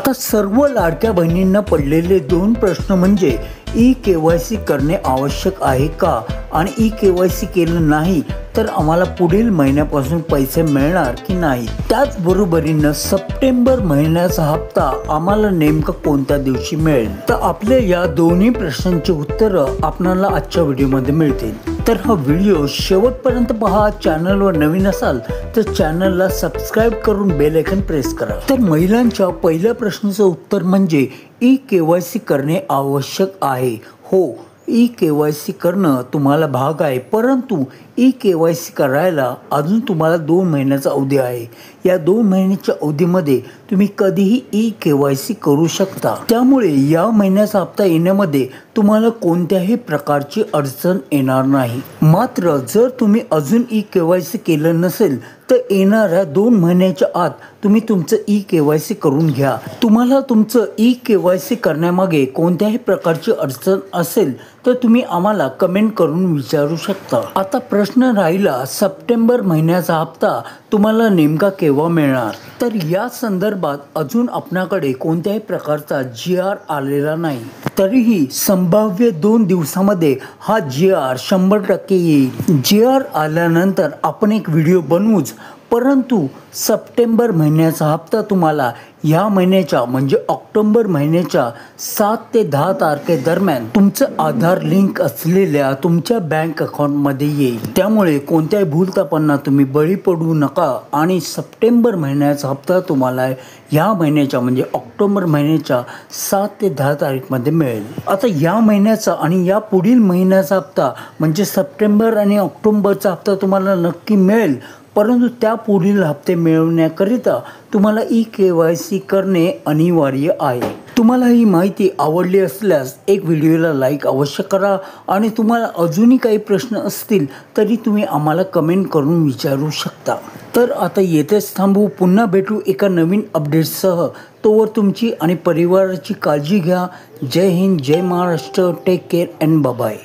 आता सर्व लाडक्या बहिणींना पडलेले दोन प्रश्न म्हणजे ई-केवायसी करणे आवश्यक आहे का आणि ई-केवायसी केलं नाही तर आम्हाला पुढील महिन्यापासून पैसे मिळणार की नाही। त्याचबरोबरीनं सप्टेंबर महिन्याचा हप्ता आम्हाला नेमका कोणत्या दिवशी मिळेल। तर आपल्या या दोन्ही प्रश्नांची उत्तरं आपल्याला आजच्या व्हिडिओमध्ये मिळतील। तर हा व्हिडिओ शेवटपर्यंत पहा। चॅनलवर नवीन असाल तर चॅनलला सबस्क्राइब करून बेल आयकॉन प्रेस करा। तर महिलांच्या पहिल्या प्रश्नाचं उत्तर म्हणजे ई-केवायसी करणे आवश्यक आहे। हो, ई-केवायसी करणं तुम्हाला भाग आहे, परंतु ई-केवायसी करायला अजून तुम्हाला 2 महिन्याचा अवधी आहे। या 2 महिन्याच्या अवधीमध्ये तुम्ही कधीही ई-केवायसी करू शकता। त्यामुळे या महिन्याचा हप्ता येण्यामध्ये तुम्हाला कोणत्याही प्रकारची अडचण येणार नाही। मात्र जर तुम्ही अजून ई-केवायसी केलं नसेल तर येणाऱ्या 2 महिन्याच्या आत तुम्ही तुमचं ई-केवायसी करून घ्या। तुम्हाला तुमचं ई-केवायसी करण्यामागे कोणत्याही प्रकारची अडचण असेल तर तुम्ही आम्हाला कमेंट करून विचारू शकता। आता प्रश्न राहिला सप्टेंबर महिन्याचा हप्ता तुम्हाला नेमका केव्हा मिळणार। तर या संदर्भात अजून आपल्याकडे कोणत्याही प्रकारचा GR आलेला नाही। तरीही संभाव्य 2 दिवसामध्ये हा GR 100% येईल। GR आल्यानंतर आपण एक व्हिडिओ बनवूच, परंतु सप्टेंबर महिन्याचा हप्ता तुम्हाला या महिन्याच्या म्हणजे ऑक्टोबर महिन्याच्या 7 ते 10 तारखेदरम्यान तुमचं आधार लिंक असलेल्या तुमच्या बँक अकाउंटमध्ये येईल। त्यामुळे कोणत्याही भूलथापांना तुम्ही बळी पडू नका आणि सप्टेंबर महिन्याचा हप्ता तुम्हाला या महिन्याच्या म्हणजे ऑक्टोबर महिन्याच्या 7 ते 10 तारीखमध्ये मिळेल। आता या महिन्याचा आणि या पुढील महिन्याचा हप्ता म्हणजे सप्टेंबर आणि ऑक्टोबरचा हप्ता तुम्हाला नक्की मिळेल, परंतु त्या पुढील हप्ते मिळवण्याकरिता तुम्हाला ई-केवायसी करणे अनिवार्य आहे। तुम्हाला ही माहिती आवडली असल्यास एक व्हिडिओला लाईक अवश्य करा आणि तुम्हाला अजूनही काही प्रश्न असतील तरी तुम्ही आम्हाला कमेंट करून विचारू शकता। तर आता येथेच थांबू, पुन्हा भेटू एका नवीन अपडेटसह। तोवर तुमची आणि परिवाराची काळजी घ्या। जय हिंद, जय Maharashtra, take care and bye bye.